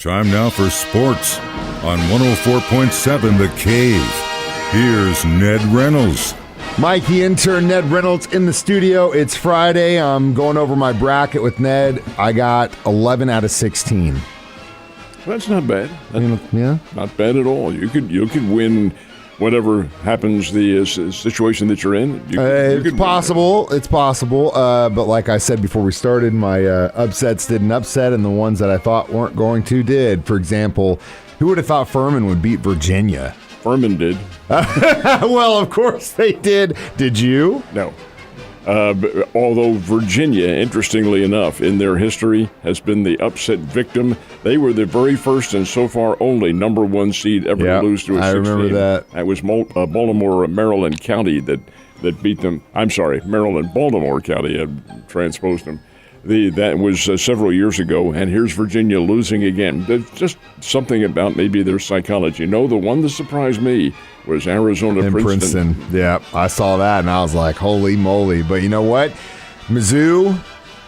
Time now for sports on 104.7 The Cave. Here's Ned Reynolds. Mikey, intern Ned Reynolds in the studio. It's Friday. I'm going over my bracket with Ned. I got 11 out of 16. That's not bad. Yeah, Not bad at all. You could win whatever happens, the situation that you're in. It's possible. It's possible. But like I said before we started, my upsets didn't upset, and the ones that I thought weren't going to did. For example, who would have thought Furman would beat Virginia? Furman did. Well, of course they did. Did you? No. Although Virginia, interestingly enough, in their history, has been the upset victim. They were the very first and so far only number one seed ever to lose to a 6 I remember team. that. That was Baltimore, Maryland County that beat them. I'm sorry, Maryland, Baltimore County had transposed them. That was several years ago, and here's Virginia losing again. There's just something about maybe their psychology. No, the one that surprised me was Arizona And Princeton. Yeah, I saw that, and I was like, holy moly. But you know what? Mizzou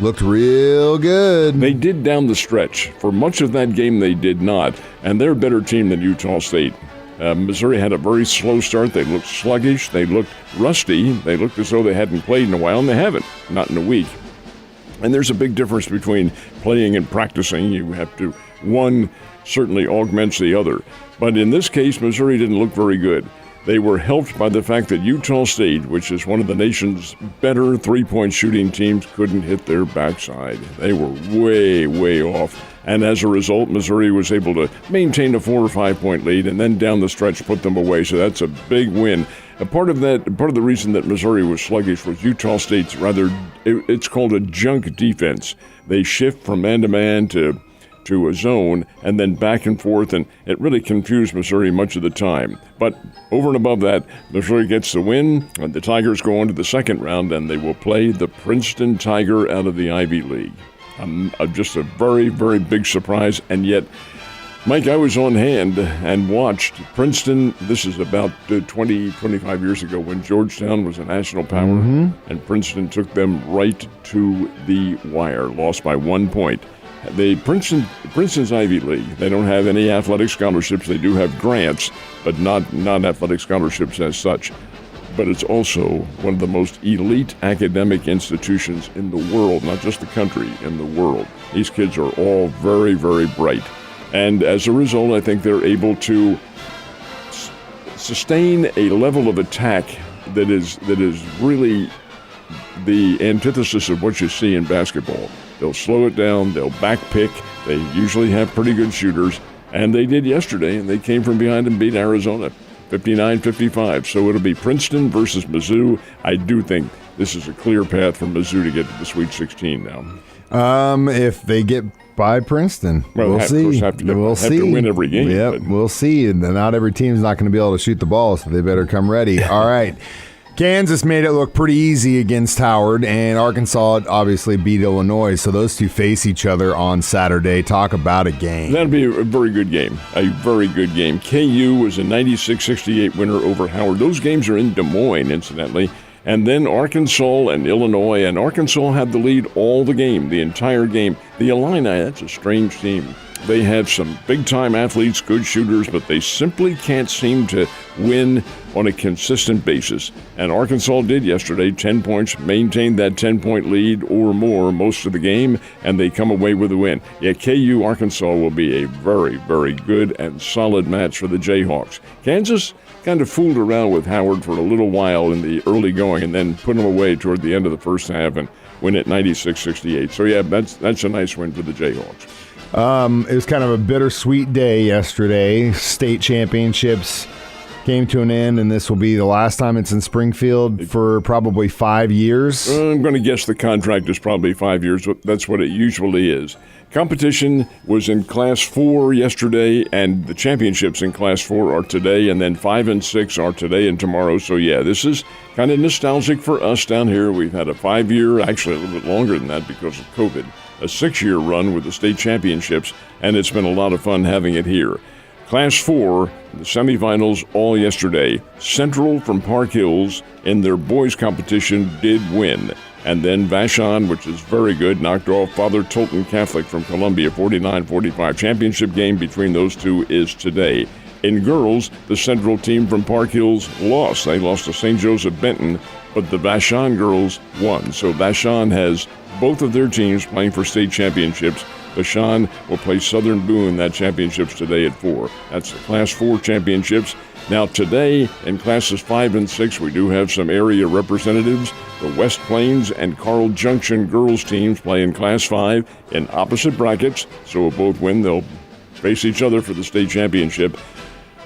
looked real good. They did down the stretch. For much of that game, they did not, and they're a better team than Utah State. Missouri had a very slow start. They looked sluggish. They looked rusty. They looked as though they hadn't played in a while, and they haven't, not in a week. And there's a big difference between playing and practicing. You have to, one certainly augments the other. But in this case, Missouri didn't look very good. They were helped by the fact that Utah State, which is one of the nation's better three-point shooting teams, couldn't hit their backside. They were way, way off. And as a result, Missouri was able to maintain a 4 or 5 point lead and then down the stretch put them away. So that's a big win. Part of the reason that Missouri was sluggish was Utah State's it's called a junk defense. They shift from man-to-man to a zone and then back and forth, and it really confused Missouri much of the time. But over and above that, Missouri gets the win, and the Tigers go on to the second round, and they will play the Princeton Tiger out of the Ivy League. Just a very, very big surprise, and yet, Mike, I was on hand and watched Princeton. This is about 25 years ago when Georgetown was a national power, and Princeton took them right to the wire, lost by 1 point. Princeton's Ivy League. They don't have any athletic scholarships. They do have grants, but not athletic scholarships as such. But it's also one of the most elite academic institutions in the world, not just the country, in the world. These kids are all very, very bright. And as a result, I think they're able to sustain a level of attack that is really the antithesis of what you see in basketball. They'll slow it down, they'll backpick, they usually have pretty good shooters, and they did yesterday, and they came from behind and beat Arizona 59-55. So it'll be Princeton versus Mizzou. I do think this is a clear path for Mizzou to get to the Sweet 16 now. If they get by Princeton, we'll see. Have to win every game. Yep, we'll see. And not every team's not going to be able to shoot the ball, so they better come ready. All right. Kansas made it look pretty easy against Howard, and Arkansas obviously beat Illinois, so those two face each other on Saturday. Talk about a game. That'll be a very good game, KU was a 96-68 winner over Howard. Those games are in Des Moines, incidentally. And then Arkansas and Illinois, and Arkansas had the lead all the game, the entire game. The Illini, that's a strange team. They have some big-time athletes, good shooters, but they simply can't seem to win on a consistent basis. And Arkansas did yesterday, 10 points, maintained that 10-point lead or more most of the game, and they come away with a win. Yeah, KU Arkansas will be a very, very good and solid match for the Jayhawks. Kansas kind of fooled around with Howard for a little while in the early going and then put them away toward the end of the first half and win at 96-68. So, yeah, that's a nice win for the Jayhawks. It was kind of a bittersweet day yesterday. State championships came to an end, and this will be the last time it's in Springfield for probably 5 years. I'm going to guess the contract is probably 5 years. That's what it usually is. Competition was in Class 4 yesterday, and the championships in Class 4 are today, and then 5 and 6 are today and tomorrow. So, yeah, this is kind of nostalgic for us down here. We've had a 5-year, actually a little bit longer than that because of COVID, a 6-year run with the state championships, and it's been a lot of fun having it here. Class 4, the semifinals all yesterday. Central from Park Hills in their boys competition did win. And then Vashon, which is very good, knocked off Father Tolton Catholic from Columbia, 49-45. Championship game between those two is today. In girls, the Central team from Park Hills lost. They lost to St. Joseph Benton, but the Vashon girls won. So Vashon has both of their teams playing for state championships. Vashon will play Southern Boone. That championship's today at 4. That's the Class 4 championships. Now today, in Classes 5 and 6, we do have some area representatives. The West Plains and Carl Junction girls teams play in Class 5 in opposite brackets. So if both win, they'll face each other for the state championship.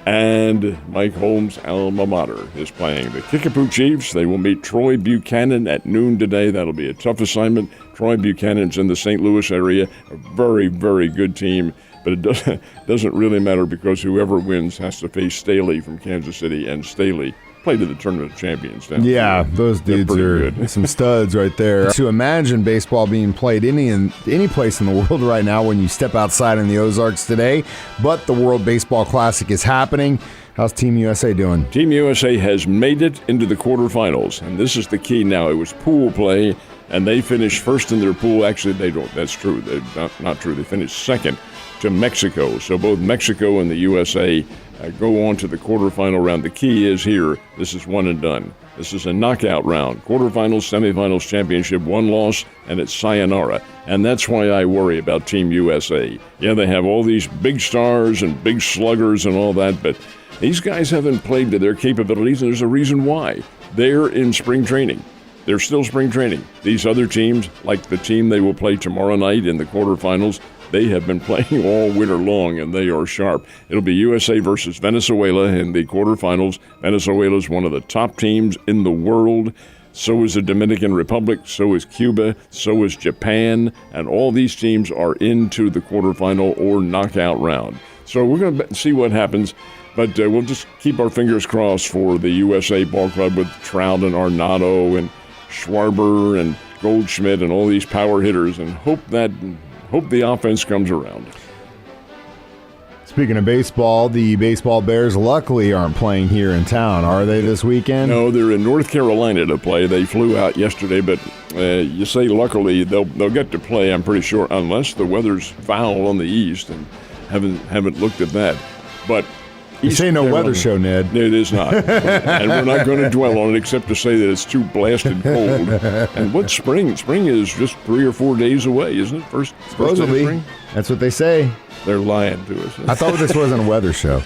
And Mike Holmes' alma mater is playing. The Kickapoo Chiefs, they will meet Troy Buchanan at noon today. That'll be a tough assignment. Troy Buchanan's in the St. Louis area, a very, very good team. But it doesn't really matter because whoever wins has to face Staley from Kansas City, and Staley played to the Tournament of Champions. Yeah, those dudes are good. Some studs right there. To imagine baseball being played any place in the world right now when you step outside in the Ozarks today, but the World Baseball Classic is happening. How's Team USA doing? Team USA has made it into the quarterfinals, and this is the key now. It was pool play, and they finished first in their pool. Actually, they don't. That's true. They're not true. They finished second to Mexico. So both Mexico and the USA go on to the quarterfinal round. The key is here, this is one and done. This is a knockout round. Quarterfinals, semifinals, championship, one loss, and it's sayonara. And that's why I worry about Team USA. Yeah, they have all these big stars and big sluggers and all that, but these guys haven't played to their capabilities, and there's a reason why. They're in spring training. They're still spring training. These other teams, like the team they will play tomorrow night in the quarterfinals, they have been playing all winter long, and they are sharp. It'll be USA versus Venezuela in the quarterfinals. Venezuela is one of the top teams in the world. So is the Dominican Republic. So is Cuba. So is Japan. And all these teams are into the quarterfinal or knockout round. So we're going to see what happens. But we'll just keep our fingers crossed for the USA Ball Club with Trout and Arnado and Schwarber and Goldschmidt and all these power hitters, and hope the offense comes around. Speaking of baseball, the baseball Bears luckily aren't playing here in town, are they, this weekend? No, they're in North Carolina to play. They flew out yesterday, but you say luckily they'll get to play, I'm pretty sure, unless the weather's foul on the east, and haven't looked at that. But This ain't no weather show, Ned. It is not. And we're not going to dwell on it except to say that it's too blasted cold. And what's spring? Spring is just 3 or 4 days away, isn't it? First day of spring? That's what they say. They're lying to us. I thought this wasn't a weather show.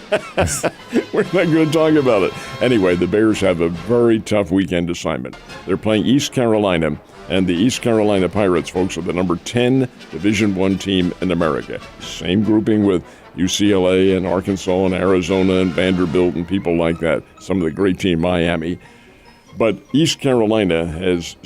We're not going to talk about it. Anyway, the Bears have a very tough weekend assignment. They're playing East Carolina, and the East Carolina Pirates, folks, are the number 10 Division I team in America. Same grouping with UCLA and Arkansas and Arizona and Vanderbilt and people like that. Some of the great team, Miami. But East Carolina has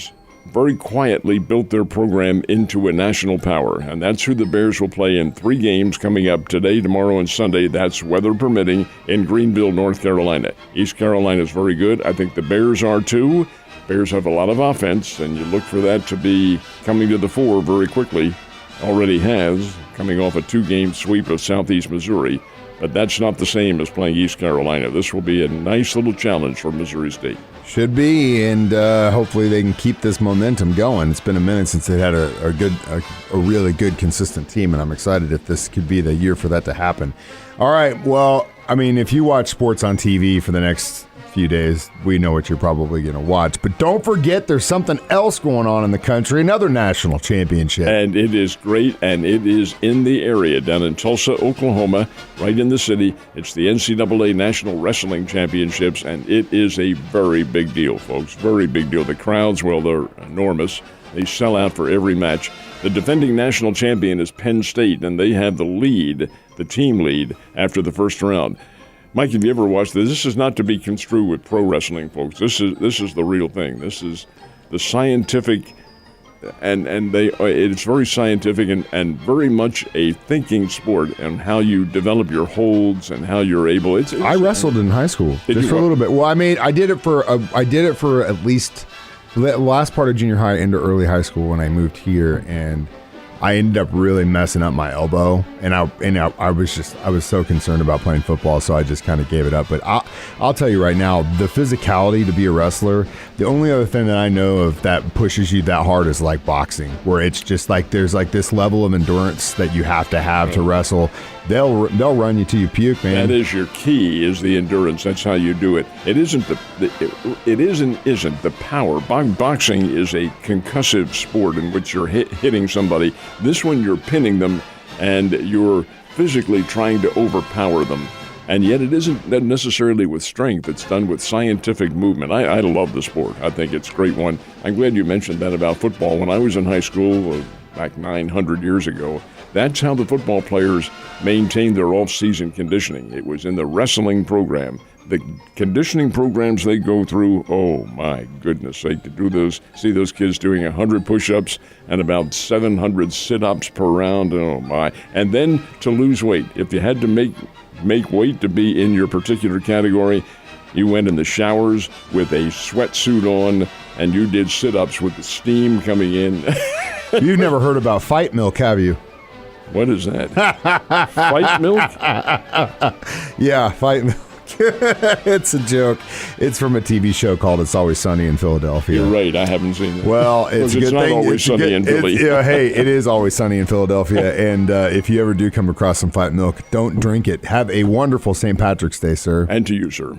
very quietly built their program into a national power, and that's who the Bears will play in 3 games coming up today, tomorrow, and Sunday. That's weather permitting in Greenville, North Carolina. East Carolina is very good. I think the Bears are too. Bears have a lot of offense, and you look for that to be coming to the fore very quickly. Already has, coming off a 2-game sweep of Southeast Missouri. But that's not the same as playing East Carolina. This will be a nice little challenge for Missouri State. Should be, and hopefully they can keep this momentum going. It's been a minute since they had a really good, consistent team, and I'm excited if this could be the year for that to happen. All right, well, I mean, if you watch sports on TV for the next few days, we know what you're probably going to watch. But don't forget, there's something else going on in the country, another national championship. And it is great, and it is in the area, down in Tulsa, Oklahoma, right in the city. It's the NCAA National Wrestling Championships, and it is a very big deal, folks. Very big deal. The crowds, well, they're enormous. They sell out for every match. The defending national champion is Penn State, and they have the lead, the team lead, after the first round. Mike, have you ever watched this? This is not to be construed with pro wrestling, folks. This is the real thing. This is the scientific, and it's very scientific and very much a thinking sport, and how you develop your holds and how you're able. I wrestled in high school just for a little bit. Well, I did it for at least the last part of junior high into early high school when I moved here, and I ended up really messing up my elbow, and I was so concerned about playing football, so I just kind of gave it up. But I'll tell you right now, the physicality to be a wrestler, the only other thing that I know of that pushes you that hard is like boxing, where it's just like there's like this level of endurance that you have to wrestle. They'll run you till you puke, man. That is your key, is the endurance. That's how you do it. It isn't the power. Boxing is a concussive sport in which you're hitting somebody. This one, you're pinning them, and you're physically trying to overpower them. And yet it isn't necessarily with strength. It's done with scientific movement. I love the sport. I think it's a great one. I'm glad you mentioned that about football. When I was in high school, back 900 years ago, that's how the football players maintained their off-season conditioning. It was in the wrestling program. The conditioning programs they go through, oh my goodness sake, to do those, see those kids doing 100 push-ups and about 700 sit-ups per round, oh my. And then to lose weight. If you had to make weight to be in your particular category, you went in the showers with a sweatsuit on and you did sit-ups with the steam coming in. You've never heard about fight milk, have you? What is that? Fight milk? Yeah, fight milk. It's a joke. It's from a TV show called It's Always Sunny in Philadelphia. You're right. I haven't seen that. Well, it's a good not thing. Always it's sunny good, in Philly. Hey, it is always sunny in Philadelphia. And if you ever do come across some fight milk, don't drink it. Have a wonderful St. Patrick's Day, sir. And to you, sir.